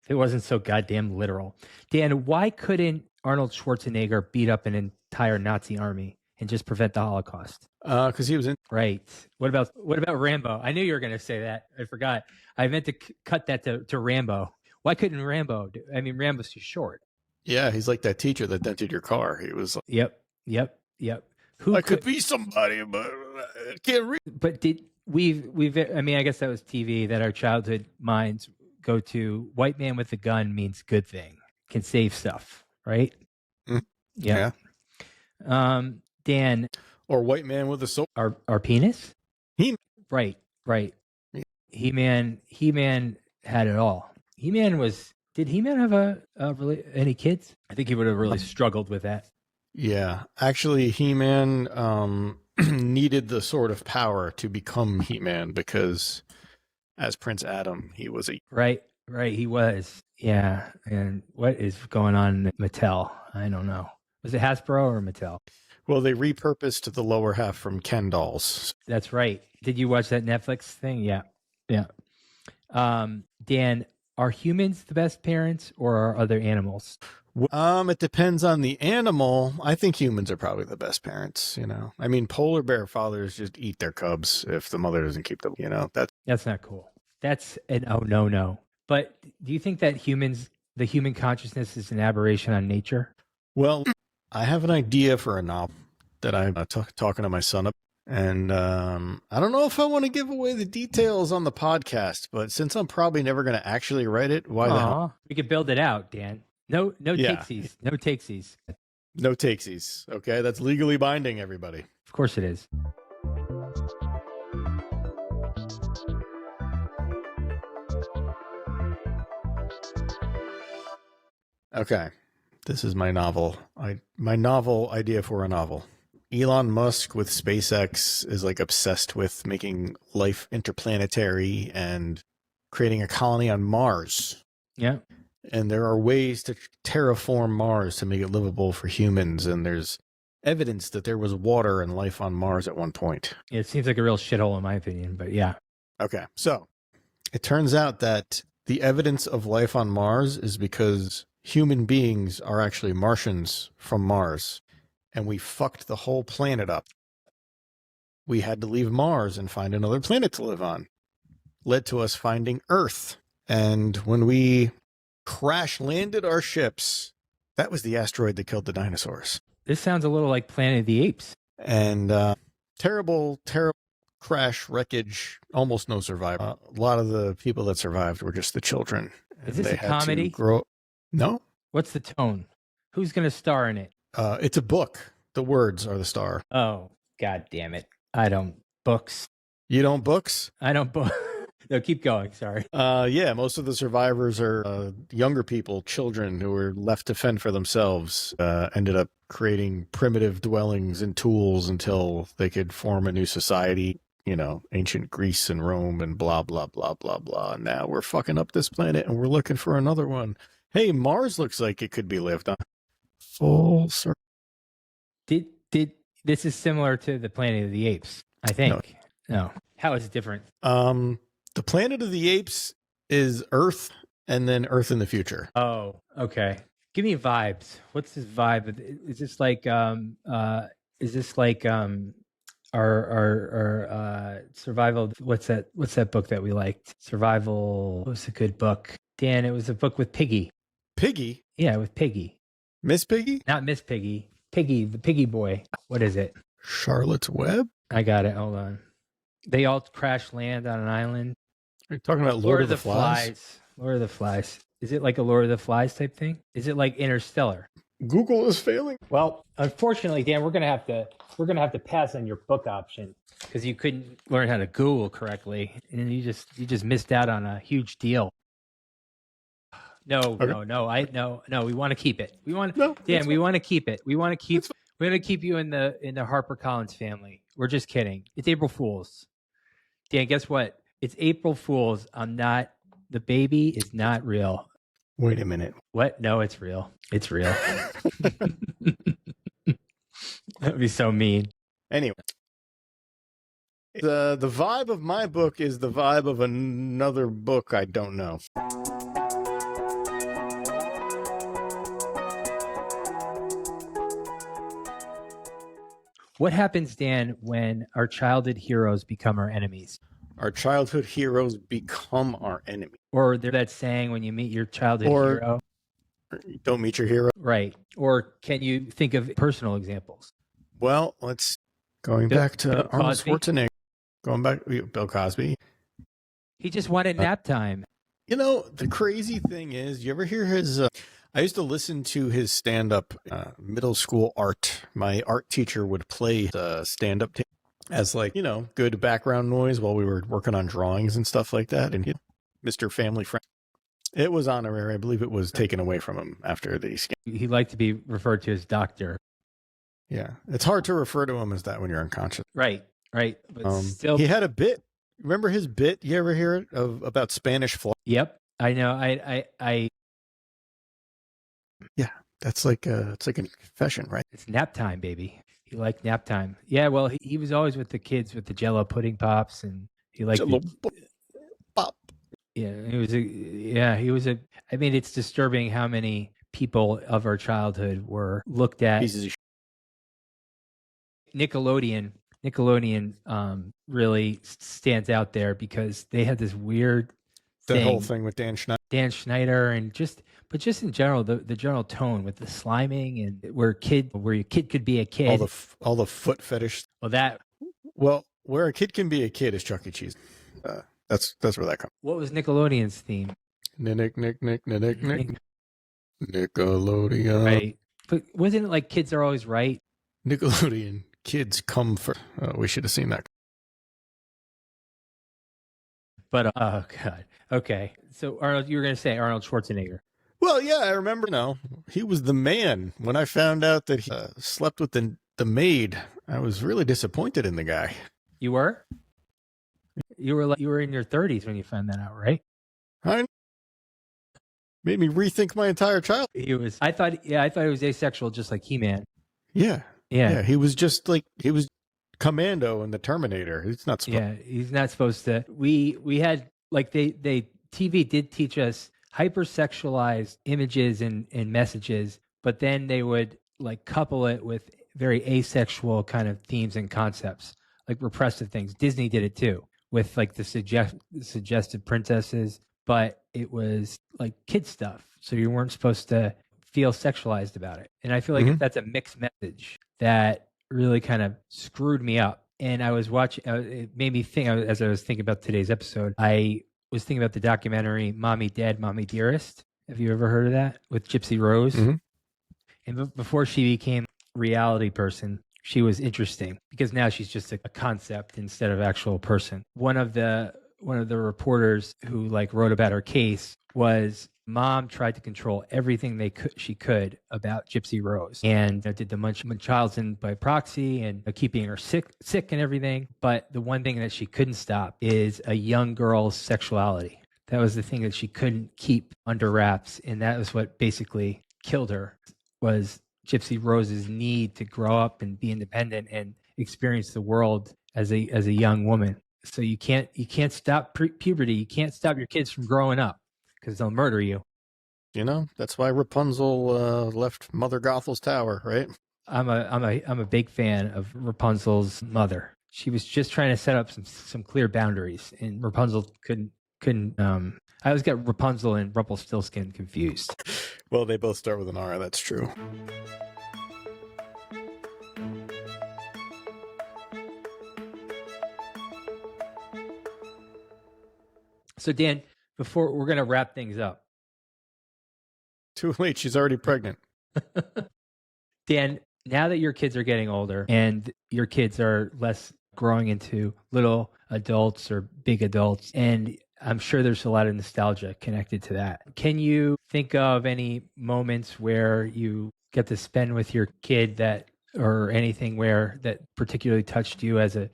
It wasn't so goddamn literal. Dan, why couldn't Arnold Schwarzenegger beat up an entire Nazi army and just prevent the Holocaust? Because he was in. Right. What about Rambo? I knew you were going to say that. I forgot. I meant to cut that to Rambo. Why couldn't Rambo do? I mean, Rambo's too short. Yeah, he's like that teacher that dented your car. He was like, Yep. I could be somebody, but I can't read. But I mean, I guess that was TV that our childhood minds go to. White man with a gun means good thing, can save stuff, right? Yeah. Dan. Or white man with a sword. Our penis? Right. Yeah. He-Man had it all. Did He-Man have any kids? I think he would have really struggled with that. Yeah. Actually, He-Man needed the sword of power to become He-Man because as Prince Adam, he was a... Right. He was. Yeah. And what is going on in Mattel? I don't know. Was it Hasbro or Mattel? Well, they repurposed the lower half from Ken dolls. That's right. Did you watch that Netflix thing? Yeah. Dan, are humans the best parents or are other animals? It depends on the animal. I think humans are probably the best parents, I mean, polar bear fathers just eat their cubs if the mother doesn't keep them, That's not cool. That's an no. But do you think that the human consciousness is an aberration on nature? Well, I have an idea for a novel that I'm talking to my son about. And I don't know if I want to give away the details on the podcast, but since I'm probably never going to actually write it, why the hell? We could build it out, Dan. No takesies. No takesies. No takesies. Okay, that's legally binding, everybody. Of course it is. Okay, this is my novel. My novel idea for a novel. Elon Musk with SpaceX is like obsessed with making life interplanetary and creating a colony on Mars. Yeah. And there are ways to terraform Mars to make it livable for humans. And there's evidence that there was water and life on Mars at one point. It seems like a real shithole in my opinion, but yeah. Okay. So it turns out that the evidence of life on Mars is because human beings are actually Martians from Mars. And we fucked the whole planet up. We had to leave Mars and find another planet to live on. Led to us finding Earth. And when we crash landed our ships, that was the asteroid that killed the dinosaurs. This sounds a little like Planet of the Apes. And terrible crash, wreckage, almost no survivor. A lot of the people that survived were just the children. Is this a comedy? No. What's the tone? Who's going to star in it? It's a book. The words are the star. Oh, God damn it. I don't books. You don't books? I don't book. No, keep going. Sorry. Yeah, most of the survivors are younger people, children who were left to fend for themselves, ended up creating primitive dwellings and tools until they could form a new society, ancient Greece and Rome and blah, blah, blah, blah, blah. Now we're fucking up this planet and we're looking for another one. Hey, Mars looks like it could be lived on. Full circle. Did this is similar to the Planet of the Apes, I think. No. How is it different? The Planet of the Apes is Earth, and then Earth in the future. Oh, okay. Give me vibes. What's this vibe? Is this like our survival? What's that book that we liked? Survival. What was a good book? Dan, it was a book with Piggy. Piggy? Yeah, with Piggy. Miss Piggy? Not Miss Piggy. Piggy, the Piggy boy. What is it? Charlotte's Web? I got it. Hold on. They all crash land on an island. Are you talking about Lord of the Flies? Lord of the Flies. Is it like a Lord of the Flies type thing? Is it like Interstellar? Google is failing. Well, unfortunately, Dan, we're gonna have to pass on your book option because you couldn't learn how to Google correctly, and you just missed out on a huge deal. No, okay. No. We want to keep it. We want Dan. We want to keep it. We want to keep you in the HarperCollins family. We're just kidding. It's April Fool's. Dan, guess what? It's April Fool's. The baby is not real. Wait a minute. What? No, it's real. It's real. That would be so mean. Anyway, the vibe of my book is the vibe of another book I don't know. What happens, Dan, when our childhood heroes become our enemies? Our childhood heroes become our enemy. Or there's that saying, when you meet your childhood hero. Don't meet your hero. Right. Or can you think of personal examples? Well, going back to Arnold Schwarzenegger. Going back, Bill Cosby. He just wanted nap time. You know, the crazy thing is, you ever hear his... I used to listen to his stand-up middle school art. My art teacher would play the stand-up tape as good background noise while we were working on drawings and stuff like that. And Mr. Family Friend. It was honorary. I believe it was taken away from him after the scandal. He liked to be referred to as doctor. Yeah. It's hard to refer to him as that when you're unconscious. Right. But still, he had a bit. Remember his bit? You ever hear it about Spanish fly? Yep. I know. I Yeah, that's like it's like a confession, right? It's nap time, baby. He liked nap time. Yeah, well, he was always with the kids with the Jello pudding pops, and he liked pop. Yeah, he was a. I mean, it's disturbing how many people of our childhood were looked at. Nickelodeon really stands out there because they had this weird whole thing with Dan Schneider, and just in general, the general tone with the sliming and where your kid could be a kid. All the foot fetish. Well, where a kid can be a kid is Chuck E. Cheese. That's where that comes. What was Nickelodeon's theme? Nick. Nickelodeon. Right, but wasn't it like Kids Are Always Right? Nickelodeon, kids come first. We should have seen that. But oh god. Okay, so Arnold, you were going to say Arnold Schwarzenegger. Well, yeah, I remember. He was the man. When I found out that he slept with the maid, I was really disappointed in the guy. You were? You were in your 30s when you found that out, right? Made me rethink my entire childhood. I thought he was asexual, just like He-Man. Yeah. He was just he was Commando in the Terminator. He's not supposed. Yeah, he's not supposed to. We had TV did teach us hypersexualized images and messages, but then they would couple it with very asexual kind of themes and concepts, like repressive things. Disney did it too with the suggested princesses, but it was kid stuff, so you weren't supposed to feel sexualized about it. And I feel like that's a mixed message that really kind of screwed me up. And I was watching, it made me think, as I was thinking about today's episode, I was thinking about the documentary Mommy Dead, Mommy Dearest. Have you ever heard of that with Gypsy Rose? Mm-hmm. And before she became a reality person, she was interesting because now she's just a concept instead of actual person. One of the reporters who wrote about her case was Mom tried to control everything she could about Gypsy Rose, and did the Munchausen by proxy and keeping her sick and everything. But the one thing that she couldn't stop is a young girl's sexuality. That was the thing that she couldn't keep under wraps, and that was what basically killed her, was Gypsy Rose's need to grow up and be independent and experience the world as a young woman. So you can't stop puberty. You can't stop your kids from growing up because they'll murder you. You know, that's why Rapunzel left Mother Gothel's tower, right? I'm a big fan of Rapunzel's mother. She was just trying to set up some clear boundaries, and Rapunzel couldn't. I always get Rapunzel and Rumpelstiltskin confused. Well, they both start with an R. That's true. So, Dan, before we're going to wrap things up. Too late. She's already pregnant. Dan, now that your kids are getting older and your kids are less growing into little adults or big adults, and I'm sure there's a lot of nostalgia connected to that. Can you think of any moments where you get to spend with your kid or anything that particularly touched you as a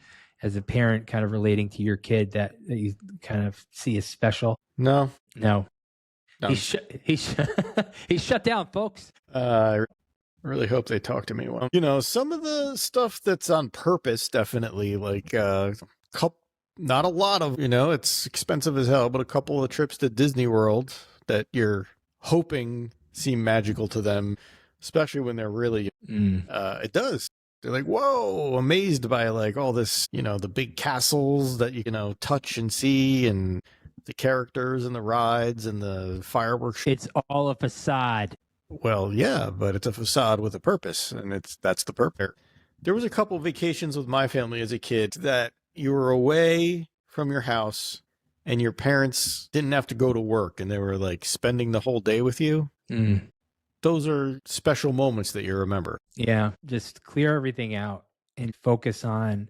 parent, kind of relating to your kid that you kind of see as special? No. He's shut down, folks. I really hope they talk to me well. You know, some of the stuff that's on purpose, definitely, like not a lot of, it's expensive as hell, but a couple of trips to Disney World that you're hoping seem magical to them, especially when they're really, it does. They're like, whoa, amazed by like all this, the big castles that you touch and see, and the characters and the rides and the fireworks. It's all a facade. Well, yeah, but it's a facade with a purpose, and that's the purpose. There was a couple of vacations with my family as a kid that you were away from your house and your parents didn't have to go to work and they were like spending the whole day with you. Those are special moments that you remember. Yeah, just clear everything out and focus on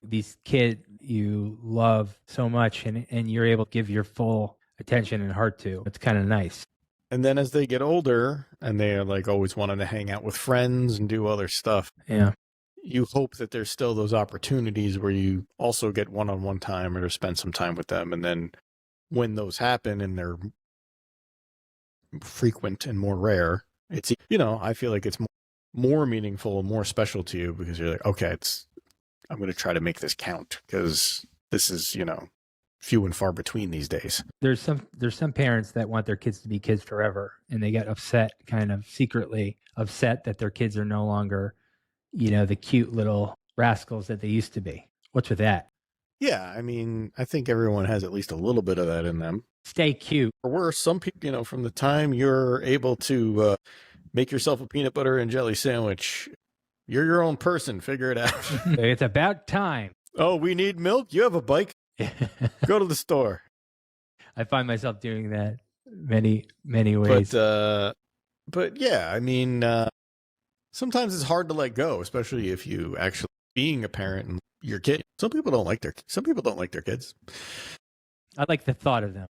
these kids you love so much and you're able to give your full attention and heart to. It's kind of nice. And then as they get older and they're like always wanting to hang out with friends and do other stuff. Yeah. You hope that there's still those opportunities where you also get one-on-one time or spend some time with them. And then when those happen and they're frequent and more rare, it's, I feel like it's more meaningful and more special to you because you're like, okay, I'm going to try to make this count because this is, few and far between these days. There's some parents that want their kids to be kids forever, and they get upset, kind of secretly upset that their kids are no longer, the cute little rascals that they used to be. What's with that? Yeah, I mean, I think everyone has at least a little bit of that in them. Stay cute. Or worse, some people, from the time you're able to make yourself a peanut butter and jelly sandwich, you're your own person. Figure it out. It's about time. Oh, we need milk? You have a bike? Go to the store. I find myself doing that many, many ways. But yeah, I mean, sometimes it's hard to let go, especially if you actually being a parent and your kid. Some people don't like their kids. I like the thought of them.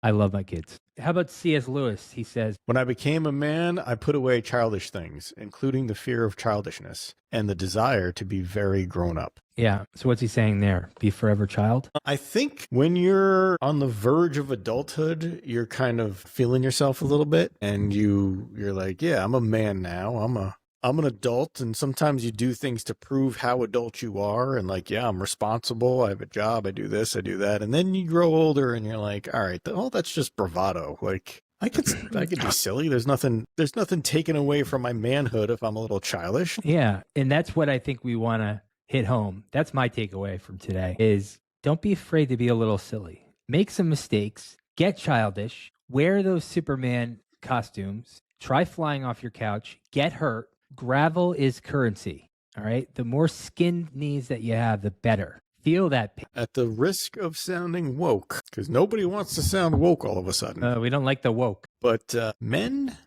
I love my kids. How about C.S. Lewis? He says, when I became a man, I put away childish things, including the fear of childishness and the desire to be very grown up. Yeah. So what's he saying there? Be forever child? I think when you're on the verge of adulthood, you're kind of feeling yourself a little bit and you're like, yeah, I'm a man now. I'm an adult, and sometimes you do things to prove how adult you are, and like, yeah, I'm responsible, I have a job, I do this, I do that, and then you grow older, and you're like, all right, that's just bravado. Like, I could be silly. There's nothing taken away from my manhood if I'm a little childish. Yeah, and that's what I think we want to hit home. That's my takeaway from today: is don't be afraid to be a little silly. Make some mistakes, get childish, wear those Superman costumes, try flying off your couch, get hurt. Gravel is currency, all right? The more skinned knees that you have, the better. Feel that pain. At the risk of sounding woke, because nobody wants to sound woke all of a sudden. We don't like the woke. But men,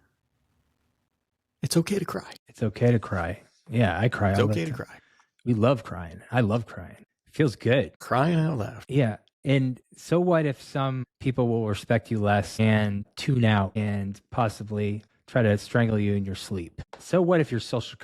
it's okay to cry. It's okay to cry. Yeah, I cry. It's okay to cry. We love crying. I love crying. It feels good. Crying out loud. Yeah. And so what if some people will respect you less and tune out and possibly try to strangle you in your sleep? So what if your social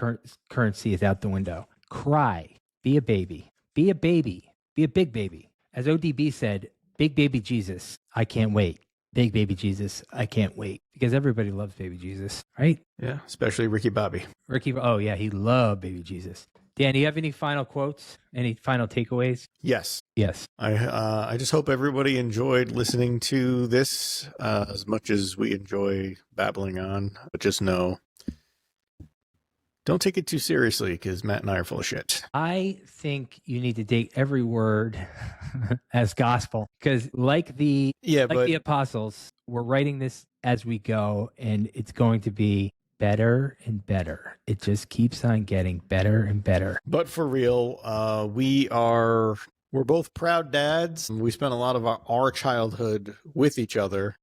currency is out the window? Cry. Be a baby. Be a baby. Be a big baby. As ODB said, big baby Jesus, I can't wait. Big baby Jesus, I can't wait. Because everybody loves baby Jesus, right? Yeah, especially Ricky Bobby. Oh yeah, he loved baby Jesus. Dan, do you have any final quotes? Any final takeaways? Yes. Yes. I just hope everybody enjoyed listening to this as much as we enjoy babbling on. But just know, don't take it too seriously because Matt and I are full of shit. I think you need to take every word as gospel because, like the apostles, we're writing this as we go, and it's going to be better and better. It just keeps on getting better and better. But for real, we're both proud dads. We spent a lot of our childhood with each other.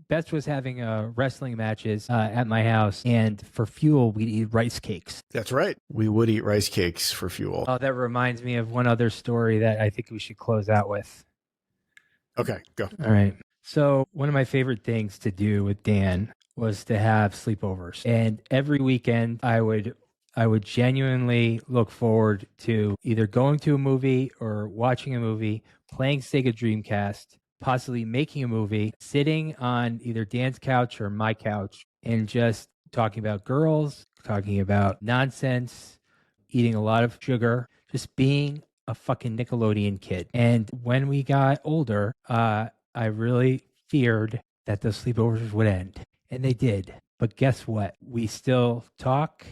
Best was having wrestling matches at my house, and for fuel, we'd eat rice cakes. That's right. We would eat rice cakes for fuel. Oh, that reminds me of one other story that I think we should close out with. Okay, go. All right. So one of my favorite things to do with Dan was to have sleepovers. And every weekend, I would genuinely look forward to either going to a movie or watching a movie, playing Sega Dreamcast, possibly making a movie, sitting on either Dan's couch or my couch, and just talking about girls, talking about nonsense, eating a lot of sugar, just being a fucking Nickelodeon kid. And when we got older, I really feared that those sleepovers would end. And they did. But guess what? We still talk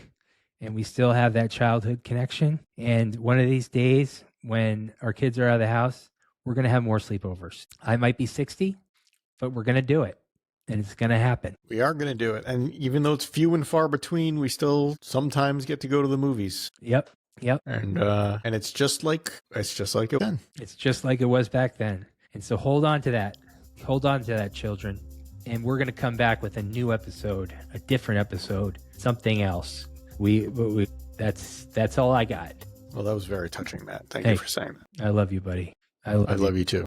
and we still have that childhood connection. And one of these days, when our kids are out of the house, we're going to have more sleepovers. I might be 60, but we're going to do it. And it's going to happen. We are going to do it. And even though it's few and far between, we still sometimes get to go to the movies. Yep. And it's just like it then. It's just like it was back then. And so hold on to that. Hold on to that, children. And we're going to come back with a new episode, a different episode, something else. That's all I got. Well, that was very touching, Matt. Thank you for saying that. I love you, buddy. I love you too.